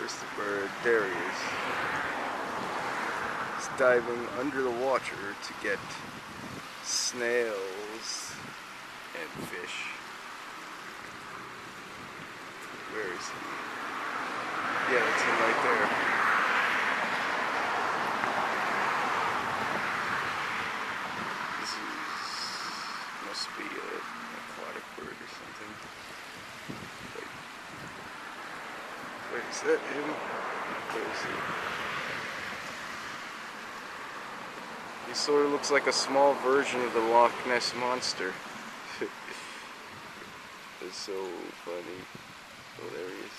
Where's the bird? There he is. He's diving under the water to get snails and fish. Where is he? Yeah, that's him right there. This must be an aquatic bird or something. Wait, is that him? Where is he? He sort of looks like a small version of the Loch Ness Monster. It's so funny. Oh, there he is.